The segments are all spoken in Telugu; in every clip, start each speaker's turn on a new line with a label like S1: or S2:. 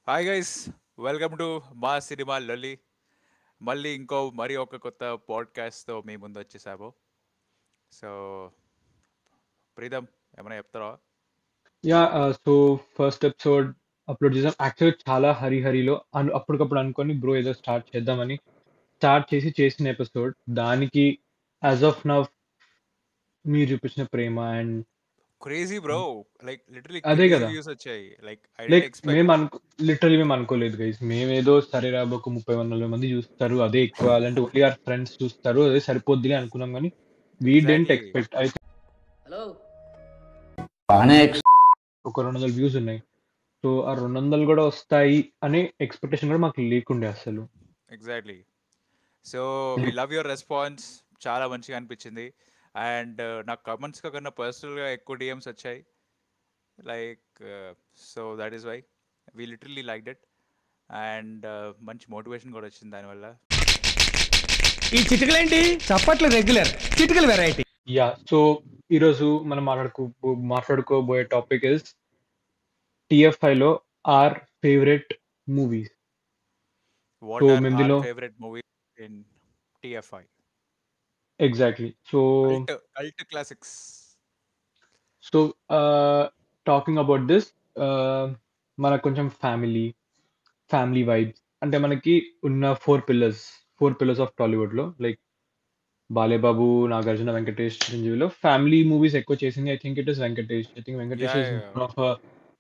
S1: హాయ్ గైస్, వెల్కమ్ టు మా సినిమా లొల్లి. మళ్ళీ మరి ఒక కొత్త పాడ్కాస్ట్తో మీ ముందు వచ్చేసాము. సో ప్రీతం, ఏమైనా చెప్తారా?
S2: సో ఫస్ట్ ఎపిసోడ్ అప్లోడ్ చేసాం. యాక్చువల్‌గా చాలా హరీలో అప్పటికప్పుడు అనుకోని బ్రో ఏదో స్టార్ట్ చేద్దామని స్టార్ట్ చేసిన ఎపిసోడ్. దానికి యాస్ ఆఫ్ నౌ మీరు చూపించిన ప్రేమ and
S1: crazy bro, like literally
S2: అదే
S1: క్రేజీ
S2: గదా!
S1: వ్యూస్ వచ్చాయి. Like I
S2: like
S1: didn't expect.
S2: మేము అనుకోలేదు గైస్. మేమేదో సరే రా ఒక 30, 40 మంది చూస్తారు. అదే ఎక్కువ లేదంటే ఓన్లీ ఆర్ ఫ్రెండ్స్ చూస్తారు. అదే సరిపోద్దిలే అనుకున్నాం గానీ వి డెంట్
S1: ఎగ్జాక్ట్లీ.
S2: ఎక్స్‌పెక్ట్. అయితే
S3: హలో
S4: బానే
S2: ఒక 200 వ్యూస్ ఉన్నాయి. సో, ఆ 200 గూడా వస్తాయి అనే ఎక్స్‌పెక్టేషన్ గూడా మాకు లేకుండే అస్సలు.
S1: Exactly. So we love your response. చాలా మంచిగా అనిపించింది. అండ్ నాకు కమెంట్స్గా కన్నా పర్సనల్గా ఎక్కువ డిఎమ్స్ వచ్చాయి. Like so that is why we literally like it. And మంచి మోటివేషన్ కూడా వచ్చింది దానివల్ల.
S3: ఈ చిటికలేంటి చప్పట్లు రెగ్యులర్ చిటికలు వెరైటీ.
S2: సో ఈరోజు మనం మాట్లాడుకోబోయే టాపిక్ ఇస్ టీఎఫ్ఐలో our favourite movies. So
S1: what are
S2: మేము
S1: ఆర్
S2: దీనిలో
S1: favourite movie in TFI?
S2: Exactly. So
S1: cult classics.
S2: So talking about this, మనకు కొంచెం ఫ్యామిలీ వైబ్స్ అంటే మనకి ఉన్న ఫోర్ పిల్లర్స్ ఆఫ్ టాలీవుడ్లో లైక్ బాలేబాబు, నాగార్జున, వెంకటేష్, చిరంజీవిలో ఫ్యామిలీ మూవీస్ ఎక్కువ చేసింది. I think it is Venkatesh. I think
S1: ya
S2: Venkatesh is
S1: ya
S2: more of a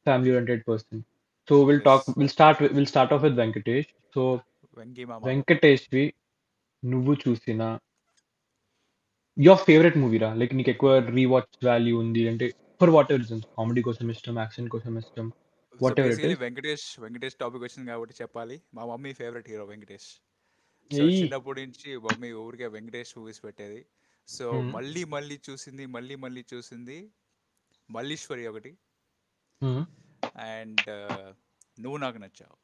S2: family oriented person. So
S1: yes.
S2: Will start of with Venkatesh. So
S1: Venky మామ.
S2: వెంకటేష్‌వి నువ్వు చూసిన యువర్ ఫేవరెట్ మూవీ రా. లైక్ నీకు ఎక్కువ రీవాచ్ వాల్యూ ఉంది అంటే ఫర్ వాటెవర్ రీజన్స్, కామెడీ కోసం ఇష్టం, యాక్షన్ కోసం ఇష్టం,
S1: so
S2: whatever it
S1: basically
S2: is.
S1: Venkatesh topic వచ్చింది కాబట్టి చెప్పాలి. మా mummy favourite hero Venkatesh. So
S2: ఎయ్
S1: చిన్నప్పటి నుంచి మమ్మీ ఊరికే వెంకటేష్ మూవీస్ పెట్టేది. సో
S2: హ్మ్.
S1: మళ్ళీ చూసింది మల్లీశ్వరి ఒకటి.
S2: హ్మ్.
S1: అండ్ నువ్వు Naaku Nachavu.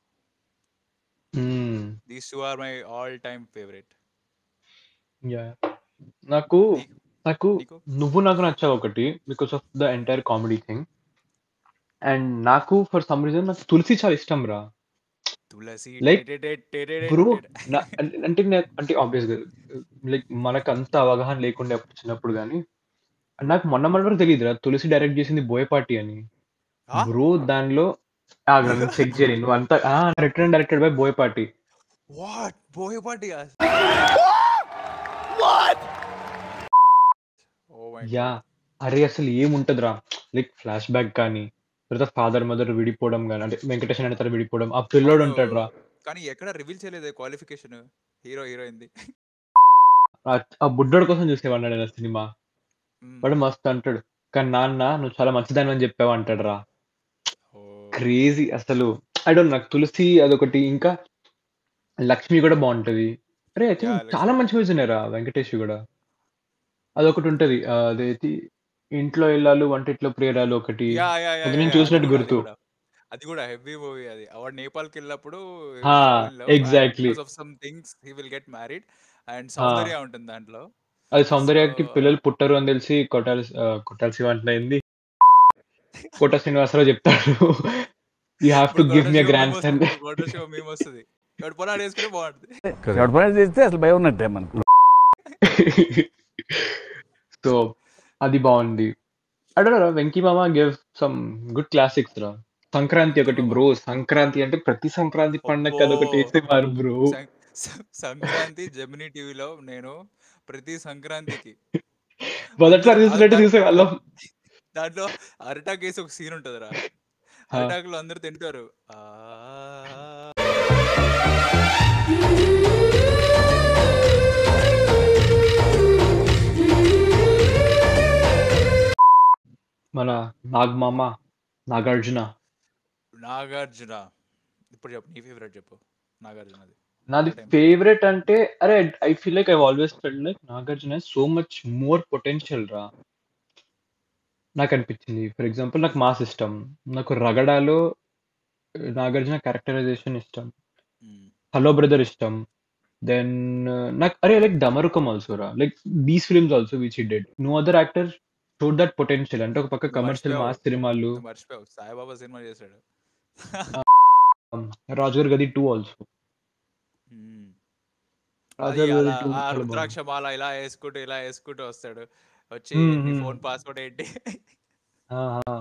S2: Hmm.
S1: These two are my all time favourite.
S2: Yeah! నాకు
S1: నీకు
S2: నాకు
S1: నీకు
S2: 'నువ్వు నాకు నచ్చావు' ఒకటి because of the entire comedy thing. And నాకు ఫర్ సమ్ రీజన్ నాకు 'తులసి' చాలా ఇష్టం రా.
S1: తులసి
S2: లైక్ బ్రో
S1: టెటెటెట్.
S2: అంటే ఆబ్వియస్‌గా లైక్ మనకంత అవగాహన లేకుండే అప్పుడు చిన్నప్పుడు గానీ, నాకు మొన్న వరకు తెలీదురా 'తులసి' డైరెక్ట్ చేసింది 'బోయపాటి' అని. బ్రో దానిలో ఆగురా నేను చెక్ చేయలే. నువ్వంతా return and directed by 'Boyapati.'
S1: What Boyapati? Oh my
S2: yeah!
S1: God.
S2: అరే అసలు ఏముంటదిరా లైక్ ఫ్లాష్ బ్యాక్ కానీ, తర్వాత ఫాదర్, మదర్ విడిపోవడం గాని, అంటే వెంకటేష్ అనే తను విడిపోవడం. ఆ పిల్లోడు
S1: అవును,
S2: ఉంటాడురా.
S1: కానీ ఎక్కడ రివీల్ చేయలేదు క్వాలిఫికేషన్ హీరోయిన్ది.
S2: ఆ బుడ్డోడి కోసం చూసేవాడిని నేను ఆ సినిమా. వాడు మస్తు అంటాడు. కానీ నాన్న నువ్వు చాలా మంచిదానివని చెప్పావు అంటాడురా.
S1: ఓ
S2: క్రేజీ అసలు. ఐ డోంట్ నో నాకు 'తులసి' అదొకటి. ఇంకా 'లక్ష్మి' కూడా బావుంటది. అరే ఐ
S1: యా
S2: థింక్ చాలా
S1: లక్ష్మి.
S2: మంచి మూవీస్ ఉన్నాయిరా వెంకటేష్‌వి గూడా. అదొకటుంటది. అదేది 'ఇంట్లో ఇల్లాలు వంటింట్లో ప్రియురాలు' ఒకటి.
S1: యా యా యా
S2: అది
S1: యా
S2: నేను
S1: యా, అది
S2: చూసినట్టు
S1: కూడా అది
S2: గుర్తు.
S1: కూడా అది కూడా హెవీ మూవీ. అది వాడు నేపాల్కి వెళ్ళినప్పుడు
S2: ఆ!
S1: Fall in love and
S2: exactly.
S1: Because of some things he will get married. And
S2: ఆ!
S1: సౌందర్య ఉంటుంది దాంట్లో.
S2: అది
S1: సో
S2: 'సౌందర్యకి' పిల్లలు పుట్టరు అని తెలిసి కొట్టాల శివ అంటున్నా ఏంది, కోట శ్రీనివాసరావు చెప్తాడు. యూ హావ్ టు
S1: ఇప్పుడు
S2: గివ్
S1: కోట
S2: మీ ఎ
S1: శివ మేము
S2: గ్రాండ్
S1: వస్తుంది.
S2: సన్.
S1: ఇప్పుడు కోట శివ మేము వస్తుంది. ఎవడు పొలాడు వేసుకుంటే బాగుంటుంది.
S4: ఎవరి పని చేస్తే అసలు భయం ఉన్నట్టే మనకు.
S2: సో అది బావుంది. ఐ డోంట్ నో 'వెంకి మామ' గివ్స్ సమ్ గుడ్ క్లాసిక్స్ రా. 'సంక్రాంతి'
S1: వెంకీ
S2: ఒకటి
S1: మామ.
S2: బ్రో. 'సంక్రాంతి' అంటే ప్రతి సంక్రాంతి
S1: అబ్బో,
S2: పండగకి అదొకటి యేసేవారు బ్రో.
S1: సంక్రాంతి జెమినీ టీవీలో నేను ప్రతి సంక్రాంతికి అందరూ
S2: మొదటిసారి చూసినట్టు చూసేవాళ్ళం.
S1: దాంట్లో అరిటాక్ వేసి ఒక సీన్ ఉంటుందిరా.
S2: ఆ!
S1: అరిటాకులో అందరూ తింటారు.
S2: మన నాగమామ, నాగార్జున.
S1: నాగార్జున. ఇప్పుడు చెప్పు నీ ఫేవరెట్ చెప్పు. నాగార్జునది
S2: నాది
S1: ఆల్ టైమ్ ఫేవరెట్.
S2: ఫేవరెట్ అంటే అరే I feel like I always felt like Nagarjuna has so much more potential రా. నాకనిపించింది. ఫర్ ఎగ్జాంపుల్ నాకు మాస్ ఇష్టం. నాకు 'రగడాలో' నాగార్జున క్యారెక్టరైజేషన్ ఇష్టం. 'హలో బ్రదర్' ఇష్టం. దెన్ నాకు అరే లైక్ 'డమరుకం' ఆల్సో రా. Like these films also which he did. No other actor showed that potential. అంటే ఒక పక్క
S1: నువ్వు
S2: కమర్షియల్
S1: మర్చిపోయావు
S2: మాస్ సినిమాలు.
S1: నువ్వు మర్చిపోయావు సాయిబాబా సినిమా చేశాడు.
S2: రాజుగారి గది 2 ఆల్సో.
S1: మ్మ్. అది
S2: రాజుగారి గది
S1: అలా
S2: 2
S1: ఆ
S2: చాలా బాగుంది.
S1: రుద్రాక్ష మాల ఇలా వేసుకుంటూ వస్తాడు. వచ్చి
S2: హ్మ్.
S1: నీ
S2: హ్మ్.
S1: ఫోన్ పాస్వర్డ్ ఏంటి?
S2: ఆ! ఆ!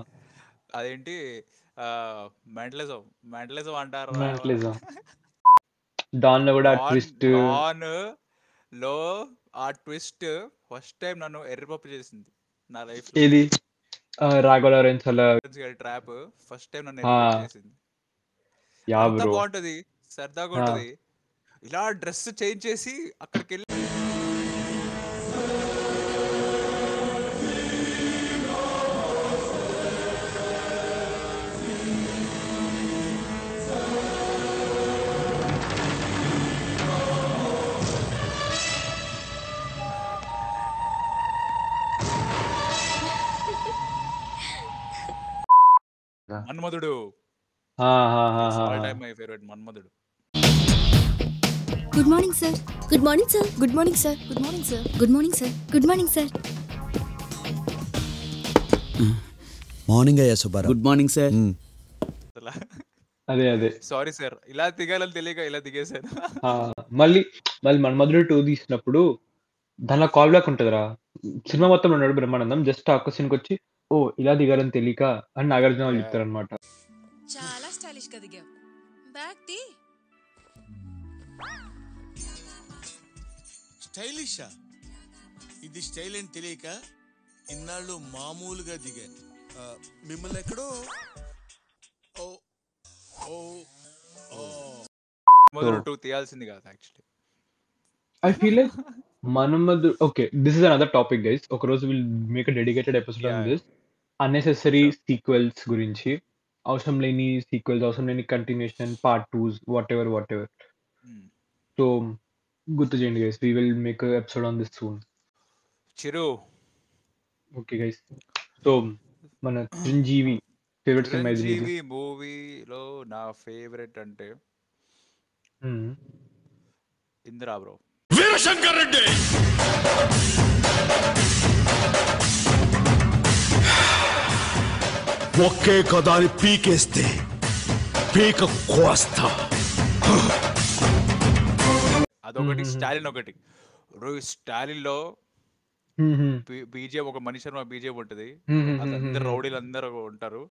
S1: అదేంటి ఆ, మెంటలిజం మెంటలిజం అంటారు.
S2: మెంటలిజం. డాన్‌లో కూడా ఆ
S1: డాన్
S2: ట్విస్ట్
S1: డాన్ లో ఆ ట్విస్ట్ ఫస్ట్ టైం నన్ను ఎర్రిపప్పు చేసింది నా లైఫ్ లో.
S2: ఏది 'రాఘవ లారెన్స్' అలా
S1: ట్రాప్ ఫస్ట్ టైం నన్ను
S2: ఆ!
S1: ఎర్రిపప్పు చేసింది.
S2: యాహ్!
S1: అంతా
S2: బ్రో.
S1: బాగుంటది, సరదాగా
S2: ఆ!
S1: ఉంటది. ఇలా డ్రెస్ చేంజ్ చేసి అక్కడికి వెళ్ళి మన్మధుడు.
S2: ఆ! ఆ! ఆ!
S1: It's
S2: ah!
S1: All
S2: ah!
S1: Time my favourite Manmadhudu.
S5: Good morning sir. Good morning sir. Good morning sir. Good morning sir. Good morning sir. Good morning sir.
S6: Morning అయ్యా సుబ్బారావు.
S7: Good morning sir.
S2: అదే.
S1: సారీ సార్, ఇలా దిగాలని తెలియక ఇలా దిగేశాను.
S2: ఆ! మళ్ళీ 'మన్మధుడు 2' తీసినప్పుడు దానిలో కాల్ బ్యాక్ ఉంటదిరా. సినిమా మొత్తం ఉన్నాడు బ్రహ్మానందం. జస్ట్ ఆ ఒక్క సీన్‌కొచ్చి ఓహ్! ఇలా దిగాలని తెలీక అని నాగార్జున వాళ్ళు
S1: Yeah.
S2: చెప్తారనమాట.
S8: చాలా స్టైలిష్ గా దిగావు. బ్యాగ్ తీ.
S9: స్టైలిషా? ఇది స్టైల్ అని తెలియక ఇన్నాళ్ళు మామూలుగా దిగాను. మిమ్మల్ని ఎక్కడో ఓ ఓ ఓ
S1: మన్మధుడు 2 తీయాల్సింది కాదు actually.
S2: I feel like 'Manmadhudu' okay. This is another topic guys. ఒకరోజు will make a dedicated episode on
S1: Yeah,
S2: this. Unnecessary
S1: sure.
S2: Sequels గురించి. అవసరం లేని సీక్వెల్స్, అవసరం లేని continuation, part 2s whatever.
S1: Hmm.
S2: So గుర్తు చేయండి guys. We will make a episode on this soon.
S1: Chiru,
S2: okay guys. So మన 'చిరంజీవి' ఫేవరెట్ సినిమా ఏది నీది?
S1: చిరంజీవి మూవీలో నా ఫేవరెట్ అంటే
S2: హ్మ్.
S1: ఇందిరా బ్రో.
S9: వీరశంకర్ రెడ్డి. ఒకే కదాని పీకేస్తే పీక కోస్తా.
S1: అదొకటి,
S2: Mhm.
S1: స్టాలిన్ ఒకటి. స్టాలిన్ లో
S2: హుహు.
S1: బీజేఎం ఒక మనిషి శర్మ బీజేఎం ఉంటది.
S2: హుహుహుహుహు.
S1: అదందరు రౌడీలు అందరూ ఉంటారు.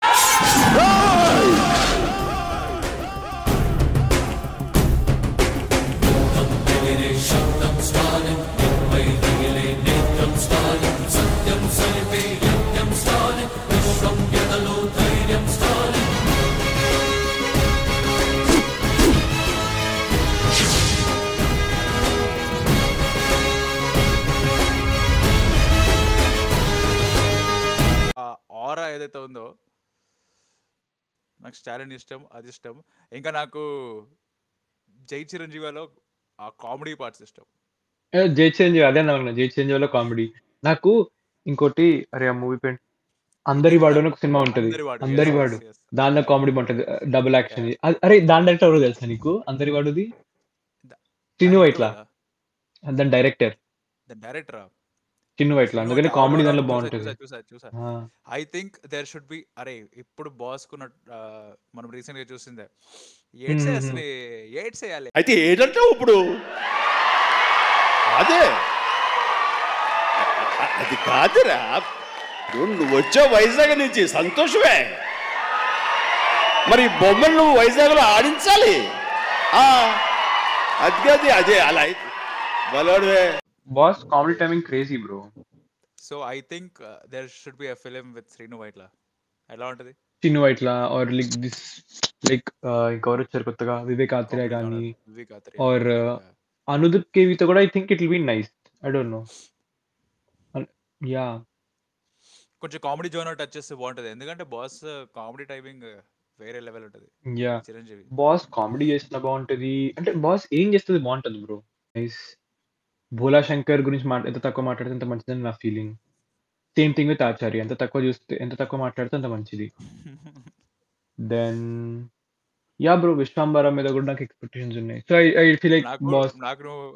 S1: ఆ ఆరా ఏదైతే ఉందో నాకు స్టాలిన్ ఇష్టం, అది ఇష్టం. ఇంకా నాకు జై చిరంజీవిలో ఆ కామెడీ పార్ట్స్ ఇష్టం.
S2: 'జై చిరంజీవి' అదే అన్నా 'జై చిరంజీవిలో' కామెడీ. నాకు ఇంకోటి అరే! ఆ మూవీ పేరు 'అందరి
S1: ఇది కూడా
S2: వాడు' అని ఒక సినిమా ఉంటది.
S1: అందరి వాడు.
S2: 'Andari
S1: yes
S2: Vaadu'
S1: yes yes.
S2: దానిలో కామెడీ బావుంటది. డబుల్ యాక్షన్ ఇది. అరే! దాని డైరెక్టర్ ఎవరో తెలుసా నీకు? 'అందరి వాడు'ది? శ్రీను వైట్ల.
S1: ఇంటర్వెల్
S2: దాని డైరెక్టర్
S1: ద డైరెక్టరా?
S2: శ్రీను వైట్ల.
S1: శ్రీను
S2: అందుకని
S1: వైట్ల.
S2: కామెడీ దానిలో
S1: అవునవునవును,
S2: బావుంటది.
S1: చూసా.
S2: ఆ!
S1: I think there should be. అరే ఇప్పుడు బాస్ కున్న మనం రీసెంట్ గా చూసిందే ఏడ్సే,
S2: హుహుహు.
S1: అసలు ఏడ్సేయాలి.
S7: అయితే ఏంటంటావు ఇప్పుడు? అదే అది కాదురా. ఇప్పుడు నువ్వు వచ్చావు వైజాగ్ నుంచి, సంతోషమే. మరి బొమ్మలు నువ్వు వైజాగ్లో ఆడించాలి. అదే అలా అయితే బలవాడువే.
S2: Boss comedy timing crazy bro.
S1: So I think there should be a film with Srinu Vaitla. ఎలా ఉంటది?
S2: Srinu Vaitla or like this like ఇంకెవరు వచ్చారు కొత్తగా 'వివేక్ ఆత్రేయ'
S1: కామెడీ
S2: గాని
S1: జానర్ వివేక్ ఆత్రేయ.
S2: ఆర్ అనుదీప్ కేవితో కూడా I think it will be nice. I don't know. Yeah!
S1: కొంచెం కామెడీ జోనర్ టచ్ చేస్తే బాగుంటది. ఎందుకంటే బాస్ కామెడీ టైమింగ్ వేరే లెవెల్ ఉంటది.
S2: యాహ్!
S1: చిరంజీవి
S2: బాస్ కామెడీ చేసినా బావుంటది. అంటే బాస్ ఏం చేస్తది బావుంటది బ్రో. నైస్. 'భోలా శంకర్' గురించి ఎంత తక్కువ మాట్లాడితే అంత మంచిదని నా ఫీలింగ్. సేమ్ థింగ్ విత్ 'ఆచార్య'. ఎంత తక్కువ మాట్లాడితే అంత మంచిది. Then yeah! బ్రో 'విశ్వంబర' మీద కూడా నాకు ఎక్స్‌పెక్టేషన్స్ ఉన్నాయి. సో ఐ ఫీల్ లైక్
S1: నాకు
S2: బాస్
S1: నాకు నువ్వు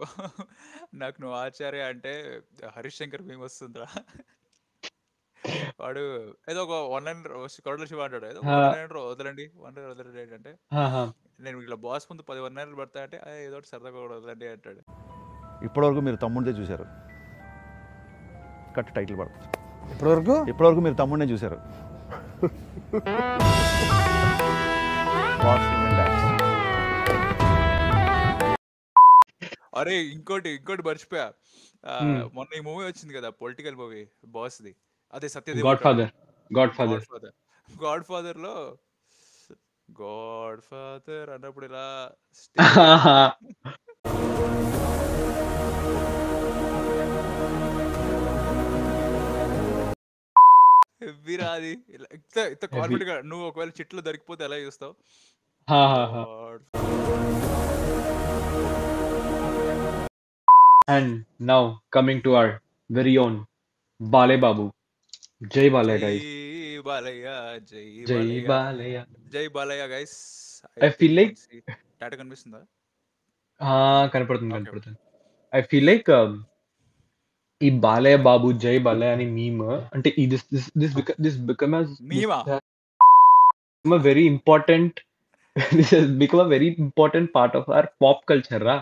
S1: నాకు నువ్వు ఆచార్య అంటే హరీష్ శంకర్ మేము వస్తుందిరా. వాడు ఏదో ఒక 1 లైన్ కొరటాల శివ అంటాడు, ఏదో
S2: ఆ!
S1: 1 లైన్ వదలండి, 1 లైన్ వదలండి అంటే
S2: ఆహా!
S1: నేను ఇట్లా బాస్ ముందు 10 నెలలు పడతా అంటే ఏదో ఒకటి సరదాగా కూడా వదలండి అంటాడు.
S10: ఇప్పటివరకు మీరు తమ్ముడిదే చూశారు, కట్ టైటిల్ పడుతుంది.
S4: ఇప్పటివరకు
S10: మీరు తమ్ముడినే చూశారు.
S1: అరే ఇంకోటి మర్చిపోయా. మొన్న ఈ మూవీ వచ్చింది కదా, పొలిటికల్ మూవీ బాస్ది, అదే సత్యదేవ్ గాడ్ ఫాదర్ లో గాడ్ ఫాదర్ అన్నప్పుడు ఇలా హెవీరా అది. ఇంత కాన్ఫిడెంట్ గా నువ్వు ఒకవేళ చిట్లు దొరికిపోతే ఎలా చూస్తావు?
S2: And now coming to our very own Bale Babu. Jai Balaya guys.
S1: జై Balayya guys.
S2: I feel like
S1: Tata కనిపిస్తుందా?
S2: కనపడుతుంది. I feel like ఈ బాలయ్య బాబు జై బాలయ్య అని మీమ్ అంటే this become as
S1: మీమా
S2: a very important this has become a very important part of our pop culture రా.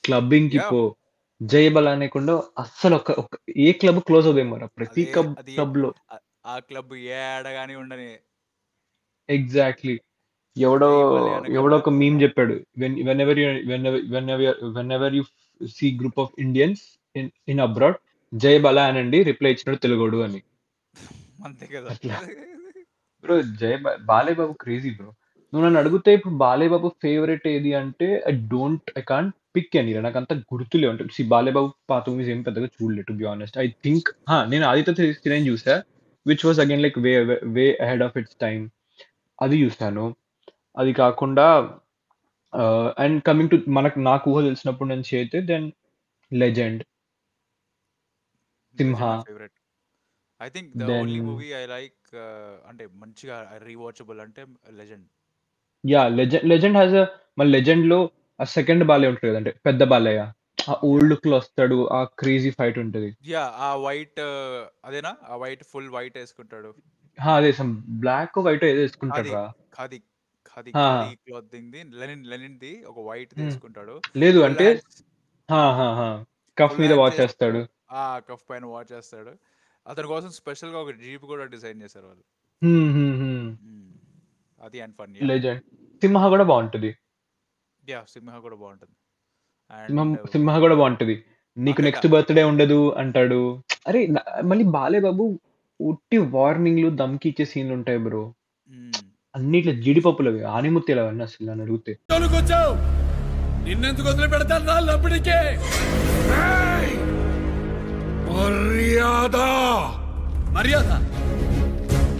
S2: క్లబ్బింగ్ కి పో జై బాలయ్య అనేకుండా అస్సలు ఒక ఏ క్లబ్ క్లోజ్ అవుదేమో రా, ప్రతి క్లబ్ లో
S1: ఆ క్లబ్ ఏడగాని ఉండని.
S2: ఎగ్జాక్ట్లీ. ఎవడో ఒక మీమ్ చెప్పాడు, whenever you see group of Indians in abroad, జై బాలయ్య అనండి, రిప్లై ఇచ్చినాడు తెలుగోడు అని.
S1: అంతే కదా
S2: bro. Balayya Babu crazy bro. నువ్వు నన్ను అడిగితే ఇప్పుడు బాలయ్య బాబు ఫేవరెట్ ఏది అంటే ఐ కాంట్ పిక్ అని, నాకు అంత గుర్తులేవు. అంటే బాలయ్య బాబు పాత మూవీస్ ఏం పెద్దగా చూడలేదు to be honest. I think నేను ఆదిత్య త్రీ చూసా, which was again like way ahead of it's time. అది చూసాను. అది కాకుండా అండ్ కమింగ్ టు నాకు ఊహ తెలిసినప్పుడు నుంచి అయితే then legend, Simha.
S1: I think the only movie I like అంటే మంచిగా రీవాచబుల్ అంటే లెజెండ్.
S2: యా లెజెండ్ హ్యాస్ మళ్ళీ లెజెండ్ లో ఆ సెకండ్ బాలయ్య ఉంటుంది అంటే పెద్ద బాలయ్య, ఆ ఓల్డ్ లుక్ లో వస్తాడు, ఆ క్రేజీ ఫైట్ ఉంటది.
S1: యా ఆ వైట్ అదేనా, ఆ వైట్ ఫుల్ వైట్ వేసుకుంటాడు.
S2: అదే సమ్ బ్లాక్ వైట్ ఏదో వేసుకుంటాడు రా.
S1: ఖాదీ క్లాతింగ్ ది లెనిన్ ది ఒక వైట్ తీసుకుంటాడు.
S2: లేదు అంటే కఫ్ మీద వాచ్ చేస్తాడు.
S1: కఫ్ పైన వాచ్ చేస్తాడు. అతని కోసం స్పెషల్ గా ఒక జీప్ కూడా డిజైన్ చేశారు వాళ్ళు. అది అండ్ ఫన్.
S2: లెజెండ్. సింహ కూడా బాగుంటది.
S1: సింహ కూడా బాగుంటది.
S2: నీకు నెక్స్ట్ బర్త్డే ఉండదు అంటాడు. అరే మళ్ళీ బాలయ్య బాబు ఉట్టి వార్నింగ్లు దమ్కి ఇచ్చే సీన్లు ఉంటాయి బ్రో, అన్ని ఇట్లా జీడిపప్పులవి ఆనిముత్యాలు అవన్నీ. అసలు నన్ను అడిగితే
S9: నిన్నెందుకు వదిలి పెడతాను అప్పటికే. మర్యాద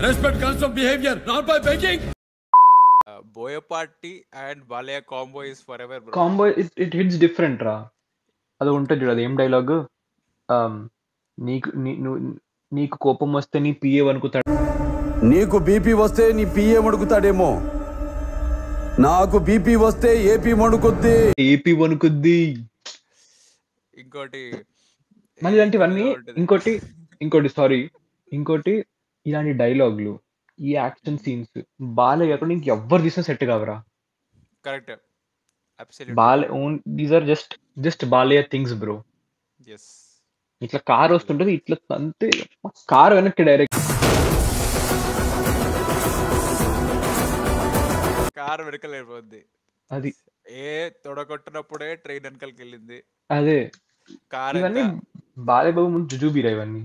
S9: respect comes from behaviour, not by begging.
S1: Boyapati and Balayya combo is for ever bro.
S2: Combo it hits different రా. అది ఉంటుంది చూడు, అది ఏం డైలాగ్, నీకు కోపం వస్తే నీ పిఏ వణుకుతాడు,
S6: నీకు బీపీ వస్తే నీ పిఏ వణుకుతాడేమో, నాకు బీపీ వస్తే ఏపీ వణుకుద్ది.
S1: ఇంకోటి
S2: మళ్ళీ ఇలాంటివన్నీ. ఇంకోటి ఇలాంటి డైలాగులు, ఈ యాక్షన్ సీన్స్ బాలయ్య కాకుండా ఇంకెవ్వరు తీసిన సెట్ కావరా.
S1: Correct.
S2: These are just Balayya things bro. ఇట్లా కార్ వస్తుంటది, ఇట్లా అంతే, కార్ వెనక్కి డైరెక్ట్
S1: కార్ వెనకలేకపోద్ది.
S2: అది
S1: తొడగొట్టినప్పుడే ట్రైన్ వెనకలకి వెళ్ళింది.
S2: అదే
S1: కార్.
S2: ఇవన్నీ బాలయ్య బాబు ముందు జుజుబీరా ఇవన్నీ.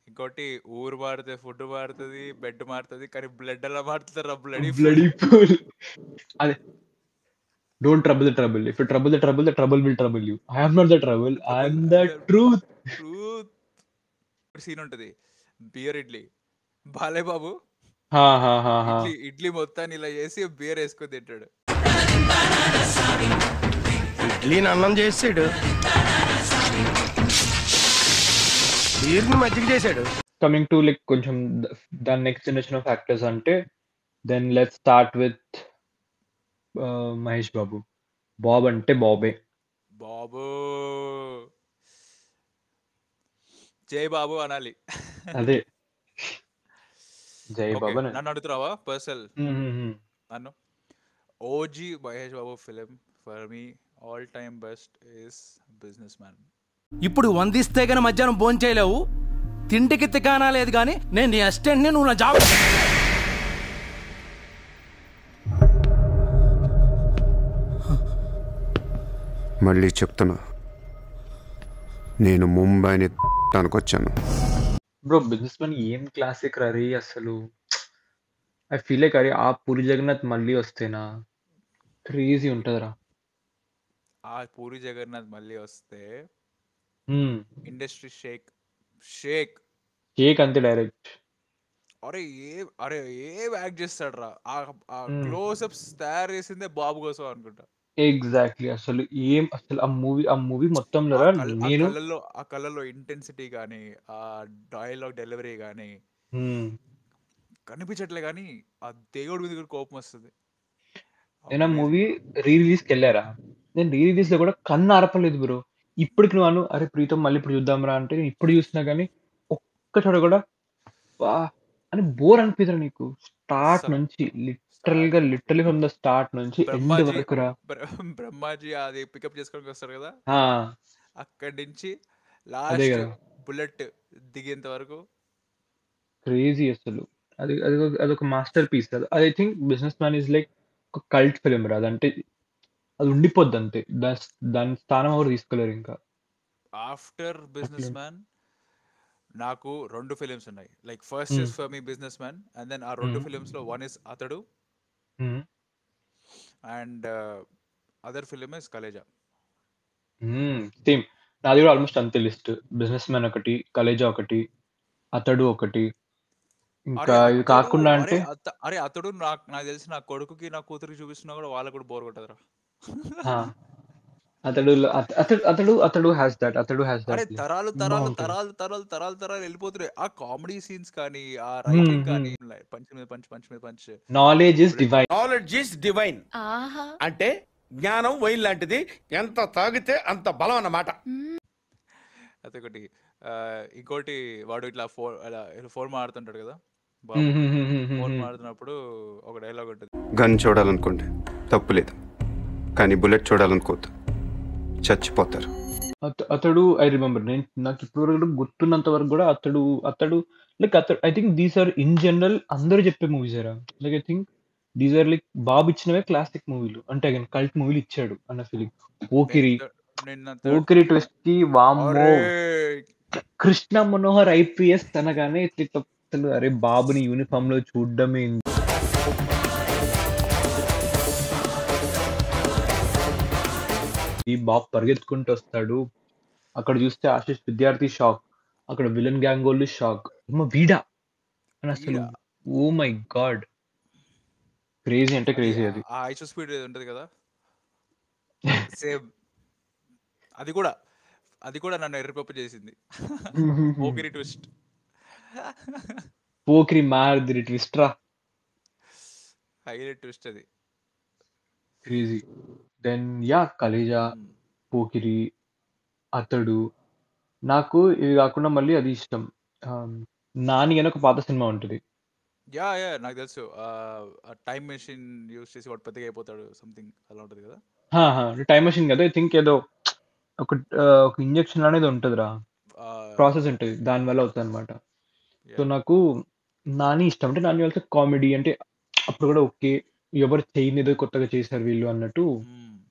S1: ఇంకోటి ఊరు మారుతుంది, ఫుడ్ మారుతుంది, బెడ్ మారుతుంది, కానీ బ్లడ్ ఎలా మారుతుంది?
S2: Bloody fool. అదే don't trouble the trouble, if you trouble the trouble, the trouble will trouble you. I am not the trouble, I am the truth.
S1: Scene ఉంటది, బియర్ ఇడ్లీ. బాలయ్య బాబు ఇడ్లీ మొత్తాన్ని ఇలా చేసి బియర్ వేసుకొని తింటాడు.
S3: ఇడ్లీని అన్నం చేసాడు, బీర్ని మజ్జిగ చేశాడు.
S2: కమింగ్ టు లైక్ కొంచెం దాని నెక్స్ట్ జనరేషన్ ఆఫ్ యాక్టర్స్ అంటే then let's start with Mahesh Babu. Babu అంటే బాబే.
S1: బాబు జై బాబు అనాలి.
S2: అదే జై బాబు.
S1: నన్ను అడుగుతున్నావా పర్సనల్? అను OG Mahesh Babu film for me all time best is businessman.
S3: ఇప్పుడు వందిస్తే గన మధ్యాహ్నం భోజనం చేయలేవు, తిండికి తికానా లేదు కానీ నేను నీ అసిస్టెంట్ని, నువ్వు నా జాబ్.
S11: మళ్ళీ చెప్తున్నా, నేను ముంబైని వచ్చాను.
S2: బ్రో బిజినెస్ మ్యాన్ ఏం క్లాసిక్ రీ అసలు. ఐ ఫీల్ లైక్ అరే ఆ పూరి జగన్నాథ్ మళ్ళీ వస్తేనా క్రేజీ ఉంటుందిరా.
S1: ఆ పూరి జగన్నాథ్ మళ్ళీ వస్తే
S2: హ్మ్.
S1: ఇండస్ట్రీ షేక్ షేక్.
S2: కేక్ అంతే డైరెక్ట్.
S1: అరే అరే ఏం యాక్ట్ చేస్తాడు రా. ఆ
S2: హ్మ్.
S1: క్లోజ్అప్స్ తయారు చేసిందే బాబు కోసం అనుకుంటా.
S2: ఎగ్జాక్ట్లీ అసలు అసలు ఆ మూవీ మొత్తంలో
S1: ఆ
S2: రా నేను
S1: కళ్ళల్లో ఇంటెన్సిటీ కానీ, ఆ డైలాగ్ డెలివరీ కానీ
S2: హ్మ్.
S1: కనిపించట్లే కానీ ఆ దేవుడి మీద కూడా కోపం వస్తుంది.
S2: నేను ఆ
S1: Amazing.
S2: మూవీ రిలీజ్కి వెళ్ళారా, నేను రిలీజ్ లో కూడా కన్ను ఆరపలేదు బ్రో. ఇప్పటికి నువ్వు అరే ప్రీతం మళ్ళీ ఇప్పుడు చూద్దాంరా అంటే నేను ఇప్పుడు చూసినా కానీ ఒక్క చోట కూడా వా అని బోర్ అనిపిదరా నీకు. స్టార్ట్
S1: అస్సలు
S2: నుంచి
S1: స్టార్ట్ నుంచి
S2: లిటరల్లీ ఫ్రమ్ ద స్టార్ట్ నుంచి ఎండ్
S1: బ్రహ్మాజీ
S2: వరకు రా.
S1: బ్రహ్మాజీ అది పికప్ చేసుకోవడానికి వస్తారు కదా,
S2: ఆ,
S1: అక్కడి నుంచి
S2: అదే
S1: లాస్ట్
S2: కదా
S1: బుల్లెట్ దిగేంత వరకు.
S2: క్రేజీ అసలు. అదొక మాస్టర్ పీస్. అది I think business man is like ఒక కల్ట్ ఫిలిం రా. అదంటే అది ఉండిపోద్ది అంతే. దాని స్థానం ఎవరు తీసుకోలేరు ఇంకా.
S1: ఆఫ్టర్ బిజినెస్
S2: అట్లా.
S1: మ్యాన్ నాకు 2 ఫిలిమ్స్ ఉన్నాయి. Like first
S2: hmm.
S1: Is for me business man, and then ఆ 2
S2: హ్మ్.
S1: ఫిలిమ్స్ లో one is Athadu
S2: hmm.
S1: And other film is Khaleja.
S2: Same. నాది కూడా ఆల్మోస్ట్ అంతే లిస్ట్. బిజినెస్ మ్యాన్ ఒకటి, కలేజా ఒకటి, అతడు ఒకటి.
S1: అరే
S2: ఇంకా ఇవి
S1: అతడు
S2: కాకుండా
S1: అరే
S2: అంటే
S1: అరే అతడు నాకు తెలిసి నా కొడుకుకి నా కూతురికి చూపిస్తున్నా కూడా వాళ్ళకు కూడా బోర్ కొట్టదురా.
S2: ఆ, అతడు హ్యాస్ దట్. అతడు హ్యాస్
S1: అరే
S2: దట్ ఫిలిం.
S1: తరాలు తరాలు
S2: బాగుంటది.
S1: తరాలు తరాలు తరాలు తరాలు వెళ్ళిపోతున్నాయి. ఆ కామెడీ సీన్స్ కానీ, ఆ
S2: హ్మ్.
S1: రైటింగ్
S2: హ్మ్.
S1: కానీ, పంచ్ మీద పంచ్ పంచ్ మీద punch
S2: knowledge is
S1: bullet.
S2: Divine.
S3: Knowledge is divine
S8: ఆహా.
S3: అంటే జ్ఞానం వైన్ లాంటిది, ఎంత తాగితే అంత బలం అన్నమాట.
S1: అదొకటి. ఇంకోటి వాడు ఇట్లా ఫోన్ మాడుతుంటాడు కదా బాబు. ఫోన్ మాడుతున్నప్పుడు ఒక డైలాగ్ ఉంటుంది.
S11: గన్ చూడాలనుకోండి తప్పులేదు, కానీ బుల్లెట్ చూడాలనుకోవద్దు, చచ్చిపోతారు.
S2: అతడు ఐ రిమెంబర్. నాకు ఇప్పుడు వరకు గుర్తున్నంత వరకు కూడా Athadu I think these are in general అందరూ చెప్పే మూవీస్ ఏరా. Like I think these are like Babu ఇచ్చినవే క్లాసిక్ మూవీలు అంటే అగైన్ కల్ట్ మూవీలు ఇచ్చాడు అన్న ఫీలింగ్.
S1: నేను
S2: పోకిరి
S1: నిన్న
S2: పోకిరి ట్విస్ట్ కి వామ్మో.
S1: అరే
S2: కృష్ణ మనోహర్ ఐపీఎస్ అనగానే ఇట్లా అసలు అరే బాబుని యూనిఫామ్ లో చూడడమే. ఈ బాబు పరిగెత్తుకుంటూ వస్తాడు. అక్కడ చూస్తే ఆశిష్ విద్యార్థి షాక్. అక్కడ విలన్ గ్యాంగ్ వాళ్ళు షాక్. ఏమో వీడా అని అసలు.
S1: వీడా
S2: ఓ మై గాడ్, క్రేజీ అంటే
S1: అది
S2: క్రేజీ అది.
S1: ఆ ఐసో స్పీడ్ ఉంటుంది కదా, సేమ్ అది కూడా అది కూడా నన్ను ఎర్రిపప్పు చేసింది. పోకిరి ట్విస్ట్.
S2: పోకిరి మాదిరి ట్విస్ట్ రా.
S1: హైలైట్ ట్విస్ట్ అది.
S2: Crazy. Then yeah Khaleja, Pokiri, Athadu. నాకు ఇవి కాకుండా మళ్ళీ అది ఇష్టం. నాని అని ఒక పాత సినిమా ఉంటది.
S1: యా యా నాకు తెలుసు. టైం మెషిన్ యూస్ చేసి వాడు పెద్దగా అయిపోతాడు సంథింగ్ అలా ఉంటుంది కదా.
S2: టైం మెషిన్ కదా ఐ థింక్. ఏదో ఒక ఇంజెక్షన్ అనేది ఉంటదిరా, ప్రాసెస్ ఉంటది, దాని వల్ల అవుతుంది అనమాట. సో నాకు నాని ఇష్టం. అంటే నాని వాళ్ళతో కామెడీ అంటే అప్పుడు కూడా ఓకే, ఎవరు చేయని ఏదో కొత్తగా చేశారు వీళ్ళు అన్నట్టు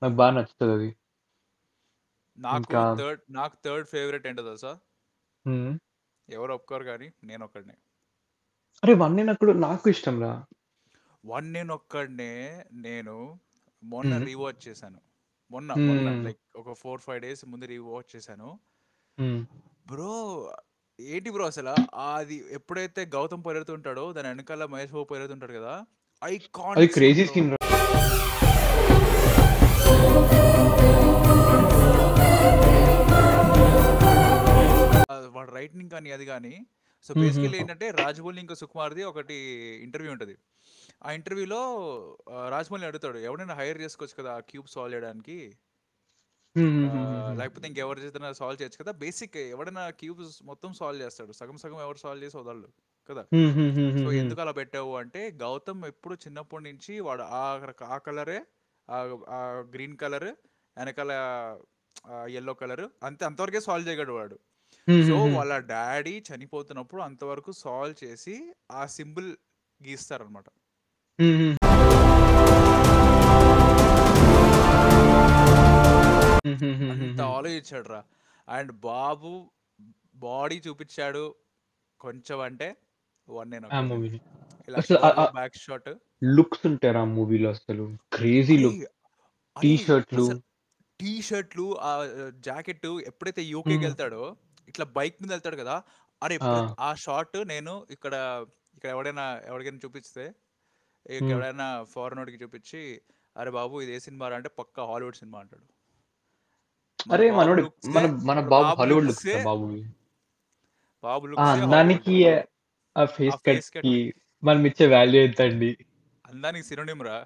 S2: నాకు బాగా నచ్చుతుంది అది. ఇంకా
S1: నాకు థర్డ్ ఫేవరెట్ ఏంటో తెలుసా?
S2: హ్మ్.
S1: ఎవరు ఒప్పుకోరు కానీ నేను ఒక్కడనే.
S2: అరే వన్ నాకు ఇష్టం రా.
S1: వన్ నేను ఒక్కడనే. నేను మొన్న
S2: హ్మ్.
S1: రీవాచ్ చేశాను. మొన్న
S2: హ్మ్.
S1: లైక్ ఒక 4-5 days ముందు రీవాచ్ చేశాను.
S2: హ్మ్.
S1: బ్రో ఏంటి బ్రో అసలు అది ఎప్పుడైతే గౌతమ్ పరిగెడుతుంటాడో దాని వెనకాల మహేష్ బాబు పరిగెడుతుంటాడు కదా,
S2: అది
S1: iconic scene
S2: crazy
S1: bro.
S2: Scene రా.
S1: వాడు రైటింగ్ కానీ అది కానీ. సో
S2: హ్మ్.
S1: బేసికలీ ఏంటంటే రాజమౌళి ఇంకా సుకుమార్ది ఒకటి ఇంటర్వ్యూ ఉంటుంది. ఆ ఇంటర్వ్యూలో రాజమౌళి అడుగుతాడు, ఎవరైనా హైర్ చేసుకోవచ్చు కదా క్యూబ్ సాల్వ్ చేయడానికి, లేకపోతే ఇంకెవరి చేత సాల్వ్ చేయొచ్చు కదా, బేసిక్ ఎవడైనా క్యూబ్స్ మొత్తం సాల్వ్ చేస్తాడు, సగం సగం ఎవరు సాల్వ్ చేసి వదలడు. కదా.
S2: హ్మ్. హ్మ్. హ్మ్.
S1: సో
S2: హ్మ్. హ్మ్.
S1: ఎందుకు అలా పెట్టావు అంటే గౌతమ్ ఎప్పుడు చిన్నప్పటి నుంచి వాడు ఆ కలరే, ఆ గ్రీన్ కలర్ వెనకాల ఎల్లో కలర్ అంతవరకే సాల్వ్ చేయగలడు వాడు.
S2: హ్మ్.
S1: సో
S2: హ్మ్. హ్మ్.
S1: వాళ్ళ డాడీ చనిపోతున్నప్పుడు అంతవరకు సాల్వ్ చేసి ఆ సింబల్ గీస్తారనమాట.
S2: హ్మ్. హ్మ్. హ్మ్. హ్మ్. హ్మ్.
S1: అంత
S2: హ్మ్.
S1: ఆలోచించాడు రా. అండ్ బాబు బాడీ చూపించాడు కొంచెం అంటే వన్ నేను
S2: ఆ
S1: ఒక్కనే.
S2: మూవీలో
S1: ఇలా
S2: అసలు
S1: షోల్డర్ బ్యాక్ షాట్.
S2: లుక్స్ ఉంటారు ఆ మూవీలో అసలు క్రేజీ
S1: అరే
S2: లుక్. టీ
S1: అరే
S2: షర్ట్లు.
S1: అసలు టీ షర్ట్లు ఆ జాకెట్ ఎప్పుడైతే యూకేకి
S2: హ్మ్.
S1: వెళ్తాడో ఇట్లా బైక్ మీద వెళ్తాడు కదా. అరే
S2: ఆ!
S1: ఆ షాట్ నేను ఇక్కడ ఇక్కడ ఎవరికైనా చూపిస్తే
S2: హ్మ్.
S1: ఎవడైనా ఫారెనర్కి చూపించి అరే బాబు ఇది ఏ సినిమా అంటే పక్కా హాలీవుడ్ సినిమా అంటాడు. మన
S2: అరే
S1: బాబు
S2: మనోడు
S1: లుక్సే
S2: మన
S1: మన
S2: బాబు
S1: బాబు
S2: హాలీవుడ్ లుక్స్
S1: లుక్సే
S2: రా బాబువి.
S1: బాబు
S2: ఆ
S1: లుక్సే హాలీవుడ్.
S2: అందానికి, ఆ
S1: ఆ
S2: ఫేస్
S1: ఫేస్
S2: కట్‌కి
S1: కట్
S2: మనం ఇచ్చే వాల్యూ ఎంతండి?
S1: అందానికి సినోనిమ్ రా.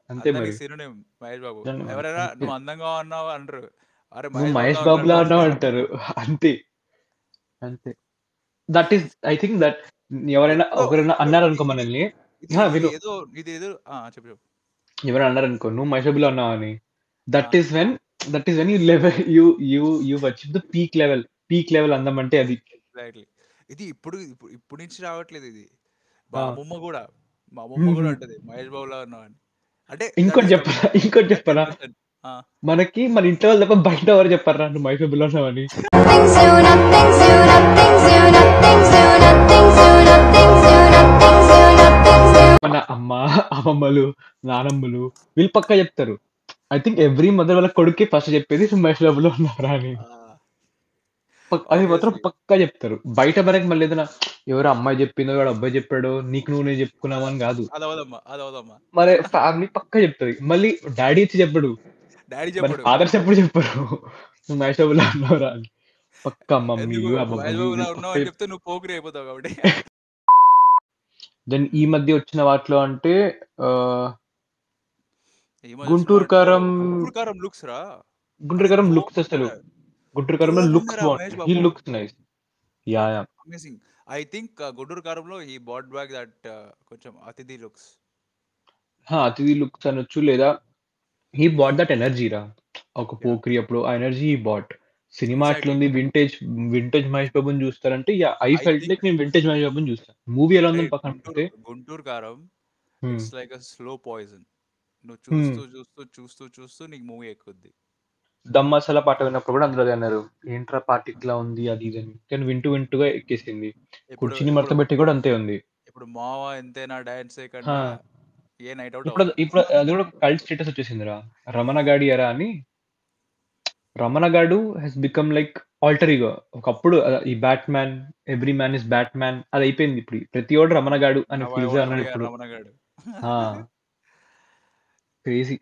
S2: అంతే
S1: అందానికి
S2: మరి.
S1: సినోనిమ్ మహేష్ బాబు.
S2: నిజంగా
S1: ఎవరైనా
S2: అంతే.
S1: నువ్వు అందంగా ఉన్నావు అనరు. అరే
S2: నువ్వు
S1: మహేష్ బాబులా
S2: మహేష్
S1: ఉన్నాడు
S2: బాబులా
S1: రా
S2: అన్నావు
S1: అంటారు.
S2: అంటారు. అంతే. అంతే. That is I think that ఎవరైనా
S1: ఎప్పుడో
S2: ఒకరైనా
S1: ఇప్పుడు
S2: అన్నారనుకో మనల్ని
S1: ఇది
S2: ఆ!
S1: ఇది
S2: విను.
S1: ఏదో ఇదేదో చెప్పు చెప్పు.
S2: ఎవరైనా అన్నారనుకో నువ్వు మహేష్ బాబులా ఉన్నావని.
S1: ఆ,
S2: that is when you level you achieve the peak level. Peak level అందం అంటే అది.
S1: ఎగ్జాక్ట్లీ. ఇది ఇప్పుడు నుంచి రావట్లేదు ఇది. మా
S2: ఆ!
S1: అమ్మమ్మ కూడా మా అమ్మమ్మ కూడా
S2: హుహు.
S1: అంటది మహేష్ బాబులా ఉన్నావు అని. అంటే దట్
S2: ఇంకోటి
S1: ఈస్
S2: చెప్పనా? ఇంకోటి
S1: దట్
S2: చెప్పనా?
S1: 10%.
S2: మనకి మన ఇంట్లో వాళ్ళు తప్ప బయట ఎవరు చెప్పారురా నువ్వు మహేష్ బాబులా ఉన్నావని? మన అమ్మ, అమ్మమ్మలు, నానమ్మలు వీళ్ళు పక్కా చెప్తారు. ఐ థింక్ ఎవ్రీ మదర్ వాళ్ళ కొడుక్కి ఫస్ట్ చెప్పేది నువ్వు మహేష్ బాబులో ఉన్నావురా అని. అది మాత్రం
S1: ఆబ్వియస్లీ.
S2: పక్కా చెప్తారు. బయట వరకు మళ్ళీ ఏదైనా ఎవరో అమ్మాయి చెప్పిందో, వాడు అబ్బాయి చెప్పాడో, నీకు నువ్వు నేను చెప్పుకున్నావు అని కాదు.
S1: అదవదమ్మా.
S2: మరి ఫ్యామిలీ పక్కా చెప్తది. మళ్ళీ డాడీ ఇచ్చి చెప్పడు.
S1: డాడీ
S2: మన
S1: చెప్పడు.
S2: ఫాదర్స్ ఎప్పుడు చెప్పరు. నువ్వు మహేష్ బాబులో ఉన్నావురా అని. పక్కా
S1: ఎందుకు
S2: మమ్మీలు,
S1: మహేష్
S2: అమ్మమ్మలు
S1: బాబులా
S2: వీళ్ళు
S1: ఉన్నావు
S2: పక్కా
S1: అని చెప్తే నువ్వు పోకిరి అయిపోతావు కాబట్టి.
S2: దెన్ ఈ మధ్య వచ్చిన వాటిలో అంటే ఆహ్,
S1: ఈ మధ్య వచ్చిన
S2: 'గుంటూరు
S1: వాటిలో
S2: కారం',
S1: గుంటూరు కారం లుక్స్ రా.
S2: 'గుంటూరు
S1: అరే
S2: కారం' లుక్స్ అసలు.
S1: తోపుందిరా.
S2: 'గుంటూరు కారంలో' లుక్స్
S1: తోపుందిరా మహేష్
S2: బావుంటాయి. He
S1: Babu.
S2: Looks nice. Yeah! Yeah!
S1: Amazing. I think Guntur కారంలో హీ బాట్ బ్యాక్ దట్ కొంచెం అతిథి లుక్స్.
S2: ఆ! 'అతిథి' లుక్స్ అనొచ్చు లేదా హి బాట్ దట్ ఎనర్జీ రా. ఒక
S1: యా
S2: 'పోకిరి' అప్పుడు ఆ ఎనర్జీ హి బాట్. సినిమా
S1: ఎగ్జాక్ట్లీ.
S2: ఎట్లుంది వింటేజ్ మహేష్ బాబుని చూస్తారంటే yeah! I
S1: I
S2: felt
S1: think
S2: like నేను వింటేజ్ మహేష్ బాబుని చూస్తా. మూవీ ఎలా
S1: అరే
S2: ఉందని పక్కన
S1: గుంటూరు
S2: పెడితే
S1: గుంటూరు కారం
S2: హ్మ్.
S1: It's like a slow poison. నువ్వు
S2: హ్మ్.
S1: చూస్తూ నీకు మూవీ ఎక్కుద్ది.
S2: 'దమ్ మసాలా' పాట విన్నప్పుడు కూడా అందరూ అదే అన్నారు. ఏంట్రా పాట ఇట్లా ఉంది అది ఇది అని. కానీ వింటూగా ఎక్కేసింది.
S1: ఇప్పుడు
S2: 'కుర్చీని
S1: ఇప్పుడు
S2: మడతబెట్టి' కూడా అంతే ఉంది.
S1: ఇప్పుడు మావా ఎంతైనా డాన్స్
S2: ఆ!
S1: కన్నా ఏ నైట్ అవుట్
S2: ఇప్పుడు
S1: అవ్వదు.
S2: ఇప్పుడు అది కూడా కల్ట్ స్టేటస్ వచ్చేసిందిరా. 'రమణ గాడి ఎరా' అని 'రమణ గాడు' హస్ బికమ్ లైక్ ఆల్టర్ ఇగో. ఒకప్పుడు ఈ 'Batman', 'every man is Batman' అది అయిపోయింది ఇప్పుడు. ప్రతివోడు 'రమణ గాడు' అనే
S1: నవ్ ఐ
S2: ఫిల్జే
S1: వాంట్ టు
S2: అన్నాడు
S1: బి
S2: ఇప్పుడు.
S1: రమణ గాడు.
S2: ఆ! క్రేజీ.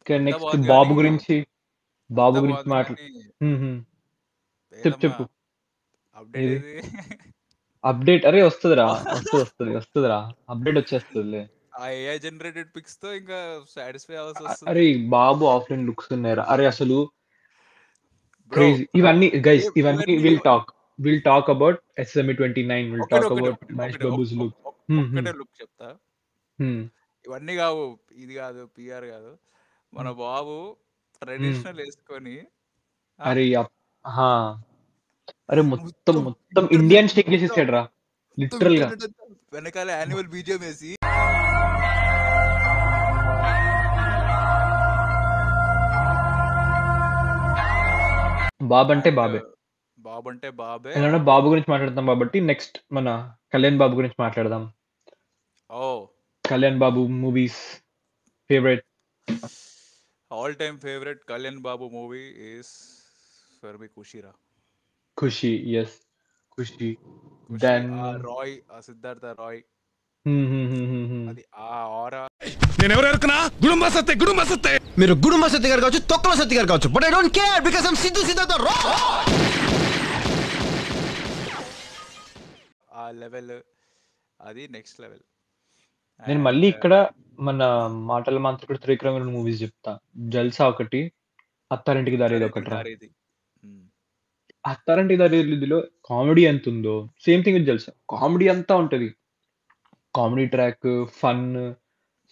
S2: ఇక
S1: అంతా
S2: నెక్స్ట్
S1: బాగుంది కానీ
S2: 'బాబు'
S1: అంతా
S2: గురించి
S1: బాగుంది కానీ
S2: హ్మ్. హ్మ్.
S1: ఏదమ్మా
S2: చెప్పు.
S1: అప్డేట్
S2: ఏది?
S1: ఏది?
S2: అప్డేట్ అరే వస్తదిరా. వస్తదిరా. అప్డేట్ వచ్చేస్తదిలే.
S1: ఆ ఏఐ జనరేటెడ్ పిక్స్ తో ఇంకా సాటిస్ఫై అవ్వాల్సి
S2: అరే
S1: వస్తుంది.
S2: 'బాబు' ఆఫ్‌లైన్ లుక్స్ ఉన్నాయిరా. అరే అసలు
S1: బ్రో
S2: క్రేజీ. ఇవన్నీ గైస్ ఇవన్నీ
S1: ఇవన్నీ
S2: విల్ టాక్ అబౌట్ 'ఎస్ఎంఈ29', విల్
S1: ఒకటి
S2: టాక్
S1: ఒకటి
S2: అబౌట్
S1: ఒకటి
S2: మహేష్
S1: ఒకటి
S2: బాబుస్ లుక్. హ్మ్. హ్మ్.
S1: ఒక్కటే లుక్ చెప్తా.
S2: హ్మ్.
S1: ఇవన్నీ కావు, ఇది కాదు, పిఆర్ కాదు. మన
S2: హ్మ్.
S1: బాబు
S2: హ్మ్.
S1: ట్రెడిషనల్ వేసుకొని ఆ,
S2: అరే ఆ! అరే
S1: మొత్తం
S2: మొత్తం
S1: ఇంటర్నెట్
S2: ఇండియన్ షేక్ చేసేసాడురా. లిటరల్‌గా.
S1: ఇంటర్నెట్ అంతా వెనకాల యాన్యువల్ బీజియం వేసి
S2: 'బాబు' అంటే
S1: అండ్
S2: బాబే.
S1: బాబు అంటే బాబే.
S2: ఎలానో 'బాబు' గురించి మాట్లాడుతున్నాం కాబట్టి నెక్స్ట్ మన 'కళ్యాణ్ బాబు' గురించి మాట్లాడదాం.
S1: Oh
S2: 'Kalyan Babu' movies favourite
S1: all time favourite Kalyan Babu movie is for me ఖుషీరా.
S2: 'ఖుషి' యెస్ 'ఖుషి'.
S1: ఖుషి
S2: దెన్
S1: ఆ రాయ్, ఆ సిద్ధార్థ రాయ్,
S2: హ్మ్.
S1: అది ఆ ఆరా.
S9: నేను ఎవరు ఎరుకున్నా గుడుంబ సత్తే
S3: మీరు గుడుంబ సత్తి గారు కావచ్చు, తొక్కల సత్తి గారు కావచ్చు, but I don't care because I'm Siddhartha Roy.
S1: ఆ లెవెల్ అది నెక్స్ట్ లెవెల్.
S2: నేను మళ్ళీ
S1: అండ్
S2: ఇక్కడ మన మాటల మాంత్రికుడు 'త్రివిక్రమ్' 2 మూవీస్ చెప్తా. 'జల్సా' ఒకటి, 'అత్తారింటికి దారేది'
S1: అత్తారింటికి
S2: ఒకటిరా.
S1: దారేది.
S2: అత్తారింటికి దారేదిలో కామెడీ ఎంత ఉందో same thing with Jalsa. Comedy అంతా ఉంటది. Comedy track, fun,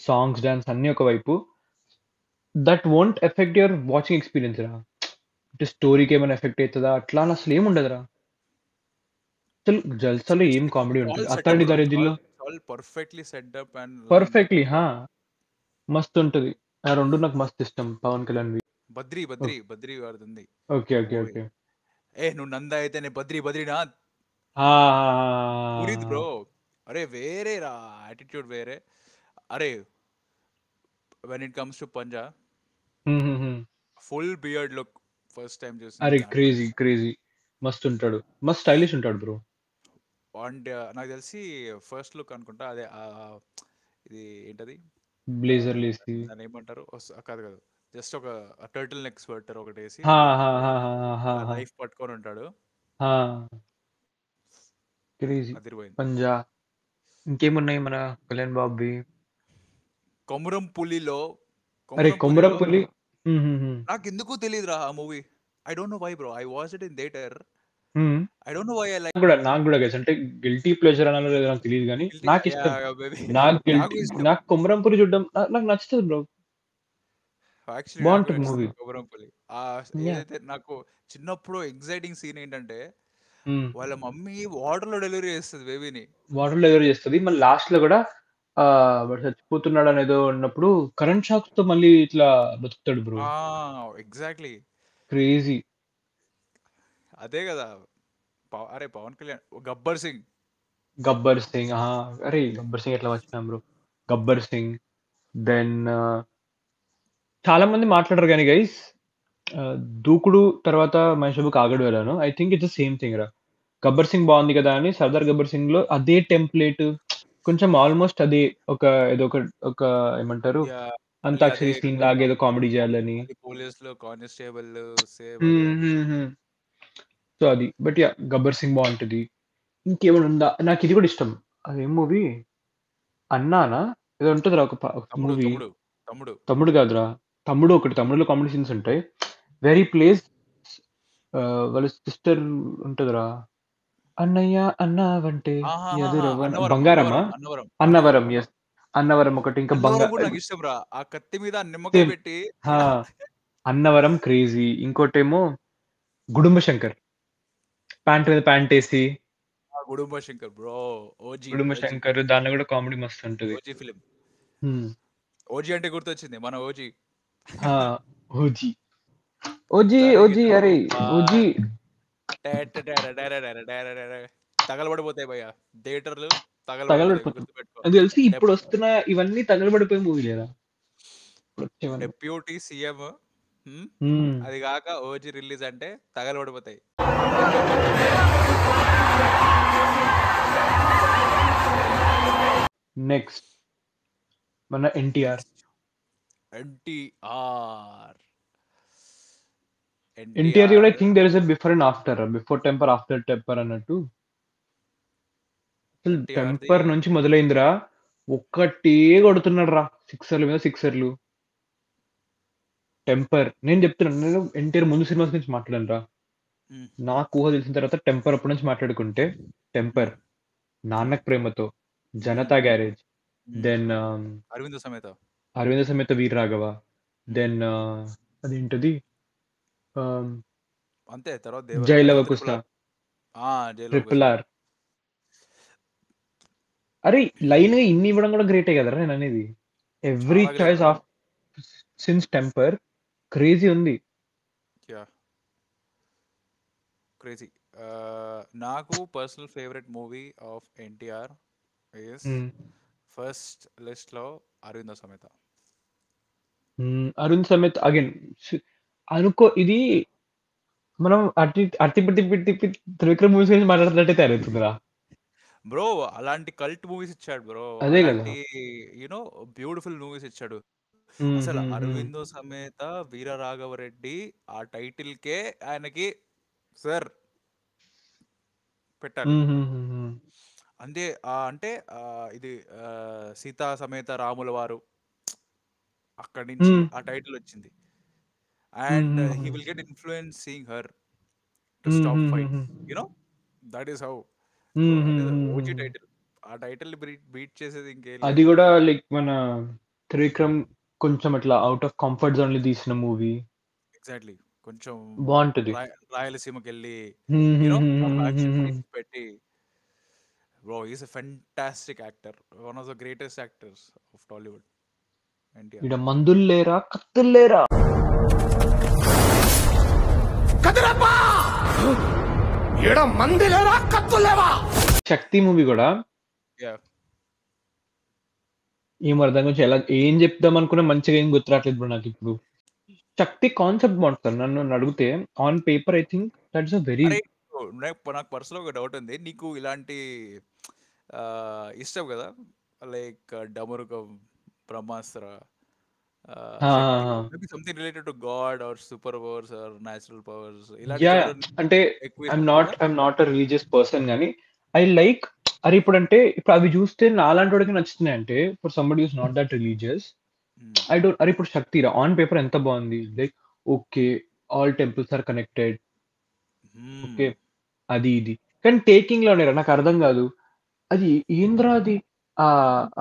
S2: songs, dance అన్నీ ఒకవైపు. That won't effect your watching experience రా. అంటే స్టోరీకి ఏమైనా ఎఫెక్ట్ అయితదా? అట్లా అని అసలు ఏమి ఉండదురా. అసలు జల్సాలో ఏం కామెడీ ఉంటది.
S1: ఆల్ సెటప్
S2: అత్తారింటికి
S1: బ్రో.
S2: దారేదిలో
S1: all perfectly setup and
S2: perfectly మస్తుంటది. ఆ 2 నాకు మస్తు ఇష్టం పవన్ కళ్యాణ్‌వి.
S1: బద్రీ వారిది ఉంది
S2: ఓకే.
S1: మూవీ. నువ్వు నంద అయితే నేను బద్రీనాథ్.
S2: ఆ!
S1: పురీత్ బ్రో. అరే వేరే రా యాటిట్యూడ్ వేరే. అరే when it comes to Panja full beard look first time
S2: అరే
S1: చూసింది.
S2: క్రేజీ మస్తుంటాడు. మస్త్ స్టైలిష్ ఉంటాడు బ్రో.
S1: అండ్ నాకు తెలిసి ఫస్ట్ లుక్ అనుకుంటా అదే ఇది ఏంటది
S2: బ్లేజర్‌లేసి
S1: దాన్ని ఏమంటారు కాదు జస్ట్ ఒక టర్టిల్ నెక్ స్వెటర్ ఒకటి వేసి నైఫ్ పట్టుకొని ఉంటాడు.
S2: క్రేజీ.
S1: అదిరిపోయింది.
S2: పంజా ఇంకేమున్నాయి మన కళ్యాణ్ బాబువి?
S1: కొమురం పులిలో
S2: అరే కొమురం పులి.
S1: నాకు ఎందుకు తెలియదురా ఆ మూవీ. I don't know why bro. I watch it in theatre. I don't know why I like.
S2: నాకు కూడా గైస్ అంటే గిల్టీ ప్లెజర్ అనాలో లేదో నాకు తెలియదు గానీ నాకిష్టం.
S1: నాకు ఇష్టం.
S2: నాకు కొమురం పులి చూడడం నాకు నచ్చుతది బ్రో.
S1: యాక్చువల్లీ నాకు
S2: బావుంటది
S1: నచ్చింది
S2: మూవీ.
S1: కొమురం పులి.
S2: యాహ్!
S1: ఏదైతే నాకు చిన్నప్పుడు ఎగ్జైటింగ్ సీన్ ఏంటంటే వాళ్ళ
S2: హ్మ్.
S1: మమ్మీ వాటర్‌లో డెలివరీ చేస్తది బేబీని.
S2: వాటర్‌లో డెలివరీ చేస్తది. మళ్ళీ లాస్ట్‌లో గూడా వాడు చచ్చిపోతున్నాడు అనేదో అన్నప్పుడు కరెంట్ షాక్స్‌తో మళ్ళీ ఇట్లా బతుకుతాడు బ్రో.
S1: ఎగ్జాక్ట్‌లీ.
S2: క్రేజీ.
S1: అదే కదా. అరే పవన్ కళ్యాణ్, గబ్బర్ సింగ్.
S2: గబ్బర్ సింగ్. అరే గబ్బర్ సింగ్ ఎట్లా మర్చిపోయాం బ్రో. గబ్బర్ సింగ్. దెన్ చాలా మంది మాట్లాడరు గానీ గైస్ దూకుడు తర్వాత మహేష్ బాబుకి ఆగడు ఎలానో I think it's the same thing రా. గబ్బర్ సింగ్ బాగుంది కదా అని సర్దార్ గబ్బర్ సింగ్ లో అదే టెంప్లేట్ కొంచెం ఆల్మోస్ట్ అదే ఏదో ఒక ఏమంటారు
S1: మళ్ళీ అదే
S2: అంతాక్షరి సీన్ లాగా ఏదో కామెడీ చేయాలని.
S1: మళ్ళీ పోలీసులు కానిస్టేబుల్ సేమ్ అదే.
S2: సో అది బట్ యా గబ్బర్ సింగ్ బాగుంటది. ఇంకేమైనా ఉందా? నాకు ఇది కూడా ఇష్టం. అదేం మూవీ అన్నానా ఏదో ఉంటదిరా ఒక
S1: తమ్ముడు
S2: మూవీ.
S1: తమ్ముడు తమ్ముడు
S2: తమ్ముడు కాదురా. తమ్ముడు ఒకటి. తమ్ముడులో కామెడీ సీన్స్ ఉంటాయి. వెరీ ప్లేస్ వాళ్ళ సిస్టర్ ఉంటదిరా. అన్నయ్య అన్నావంటే బంగారమా? అన్నవరం. యెస్. అన్నవరం ఒకటి. ఇంకా
S1: అన్నవరం కూడా నాకు ఇష్టం రా. ఆ కత్తి మీద నిమ్మకాయ
S2: సేమ్.
S1: పెట్టి
S2: అన్నవరం క్రేజీ. ఇంకోటేమో గుడుంబ శంకర్. ప్యాంట్ మీద ప్యాంటేసి
S1: గుడుంబ శంకర్ బ్రో. ఓజీ
S2: గుడుంబ శంకర్ దాంట్లో కూడా కామెడీ మస్తు ఉంటది.
S1: OG film. ఓజీ అంటే గుర్తొచ్చింది మన ఓజీ.
S2: ఓజీ ఓజీ అరే ఓజీ
S1: తగలబడిపోతాయి భయ్య థియేటర్లు.
S2: తగలబడిపోతుంది. అది తెలిసి ఇప్పుడు వస్తున్న ఇవన్నీ తగలబడిపోయే మూవీ లేదా?
S1: డెప్యూటీ సీఎం అది కాక ఓజీ రిలీజ్ అంటే తగలబడిపోతాయి.
S2: నెక్స్ట్ మన ఎన్టీఆర్ కూడా I think there is a before and after. Before Temper after Temper అన్నట్టు. టెంపర్ నుంచి మొదలైందిరా. ఒక్కటే కొడుతున్నాడు రా సిక్సర్ల మీద సిక్సర్లు. టెంపర్ నేను చెప్తున్నాను. నేను ఎన్టీఆర్ ముందు సినిమాస్ నుంచి మాట్లాడాను రా. నాకు ఊహ తెలిసిన తర్వాత టెంపర్ అప్పటి నుంచి మాట్లాడుకుంటే టెంపర్, నాన్నక్ ప్రేమతో, Janata garage, then Aravinda Sametha Veera Raghava, then అదేంటది
S1: అంతే. తర్వాత
S2: జైలవ కుస్తా, ట్రిపుల్ ఆర్. అరే లైన్ గా ఇన్ని ఇవ్వడం కూడా గ్రేటే కదరా నేను అనేది. Every choice of since temper crazy ఉంది.
S1: క్రేజీ. నాకు personal favourite movie of NTR is first list లో అరవింద సమేత.
S2: అరుణ్ సమేత్ అగైన్ అనుకో ఇది మనం అట్టి త్రివిక్రమ్ మూవీస్ గురించి మాట్లాడుతున్నట్టే తయారవుతుందిరా
S1: బ్రో. అలాంటి కల్ట్ మూవీస్ ఇచ్చాడు బ్రో.
S2: అదే కదా.
S1: అలాంటి యూనో బ్యూటిఫుల్ మూవీస్ ఇచ్చాడు. అసలు అరవిందో సమేత వీర రాఘవరెడ్డి ఆ టైటిల్ కే ఆయనకి సార్ పెట్టాలి అంతే. అంటే ఇది సీతా సమేత రాముల వారు అక్కడి నుంచి ఆ టైటిల్ వచ్చింది. And he will get influence seeing her. To stop fight, you know that is how, that is OG title. ఆ టైటిల్ బీట్ చేసేది ఇంకేం
S2: అది
S1: లేదు.
S2: కూడా లైక్ మన త్రివిక్రమ్ కొంచెం అట్లా అవుట్ ఆఫ్ కంఫర్ట్ జోన్ లో తీసిన మూవీ.
S1: ఎగ్జాక్ట్లీ, కొంచెం
S2: బాగుంటది.
S1: రాయలసీమకి వెళ్ళి యునో యాక్షన్ సీన్స్ పెట్టి. Bro is a fantastic actor, one of the greatest actors of Tollywood. NTR.
S2: ఇక్కడ మందులు లేరా కత్తులు లేరా. శక్తి మూవీ కూడా ఏం అర్థం గురించి ఎలా ఏం చెప్దాం అనుకున్నా మంచిగా ఏం గుర్తురాట్లేదు బ్రో నాకు ఇప్పుడు. శక్తి కాన్సెప్ట్ బాగుంటుంది. నన్ను అడిగితే on paper I think that's a very.
S1: నాకు పర్సనల్ ఒక డౌట్ ఉంది, నీకు ఇలాంటి ఇష్టం కదా, like Damarukam, Brahmastra, something related to god or super powers or natural powers,
S2: అంటే I'm not a religious person కానీ ఐ లైక్. అరే ఇప్పుడు అవి చూస్తే నాలాంటి వాడికి నచ్చుతున్నాయి అంటే for somebody is not that religious I don't. అరే ఇప్పుడు శక్తి ఆన్ పేపర్ ఎంత బాగుంది, like okay all temples are connected, okay అది ఇది, కానీ టేకింగ్ లోనే నాకు అర్థం కాదు. అది ఏంద్రా అది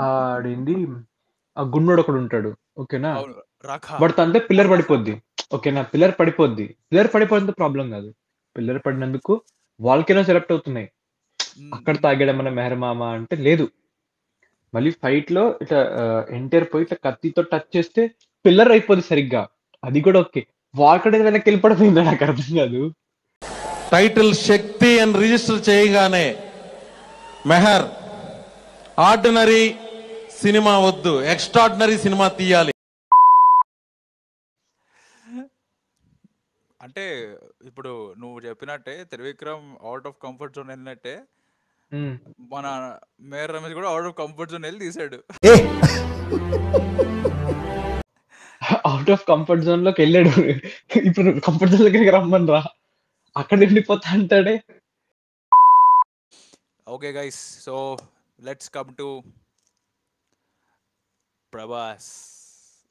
S2: ఆడేంది ఆ గున్నోడు ఒకడు ఉంటాడు ఓకేనా, బట్ అంతే పిల్లర్ పడిపోద్ది ఓకేనా, పిల్లర్ పడిపోతే ప్రాబ్లం కాదు, పిల్లర్ పడినందుకు వాల్కెనో సెలెక్ట్ అవుతున్నాయి. అక్కడ తాగాడు మన మెహర్మామ అంటే లేదు, మళ్ళీ ఫైట్ లో ఇట్లా ఎంటర్ పోయి ఇట్లా కత్తితో టచ్ చేస్తే పిల్లర్ అయిపోద్ది సరిగ్గా, అది కూడా ఓకే. వాల్కడ వెనక్కి వెళ్ళిపడిపోయిందా నాకు అర్థం కాదు.
S3: టైటిల్ శక్తి అని రిజిస్టర్ చేయగానే మెహర్ ఆర్డినరీ సినిమా వద్దు, ఎక్స్ట్రాడినరీ సినిమా తీయాలి.
S1: అంటే ఇప్పుడు నువ్వు చెప్పినట్టే Trivikram out of comfort zone వెళ్ళినట్టే మన మేయర్ రమేష్ కూడా అవుట్ ఆఫ్ కంఫర్ట్ జోన్ వెళ్ళి తీసాడు.
S2: అవుట్ ఆఫ్ కంఫర్ట్ జోన్ లోకి వెళ్ళాడు, ఇప్పుడు కంఫర్ట్ జోన్ దగ్గరికి రమ్మని రా, అక్కడ వెళ్ళిపోతా అంటాడే.
S1: Okay guys, so let's come to Prabhas.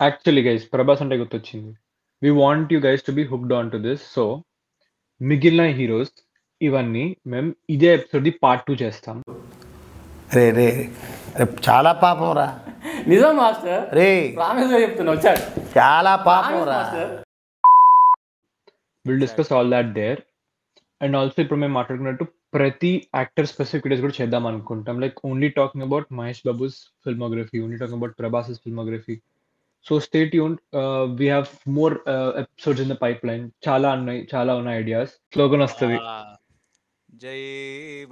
S2: Actually guys Prabhas అంటే గుర్తొచ్చింది, we want you guys to be hooked on to this. So మిగిలిన హీరోస్ ఇవన్నీ మేము ఇదే ఎపిసోడ్ పార్ట్ 2 చేస్తాం.
S12: రే రే చాలా పాపం రా,
S13: నిజం మాస్టర్,
S12: రే
S13: ప్రామిస్గా చెప్తున్నా వచ్చాడు,
S12: చాలా పాపం రా.
S2: Will discuss all that there. And also ఇప్పుడు మేము మాట్లాడుకున్నట్టు ప్రతి యాక్టర్ స్పెసిఫిక్ వీడియోస్ కూడా చేద్దాం అనుకుంటాం, like only talking about Mahesh Babu's filmography, only talking about Prabhas filmography. So stay tuned, we have more episodes in the pipe line. చాలా ఉన్నాయి ఐడియాస్. స్లోగన్ వస్తుంది,
S1: జై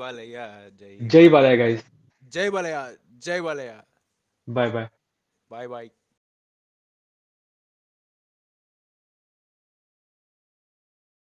S1: బాలయ్య,
S2: జై బాలయ్య గైస్,
S1: జై బాలయ్య, జై Balayya.
S2: Bye bye
S1: bye bye.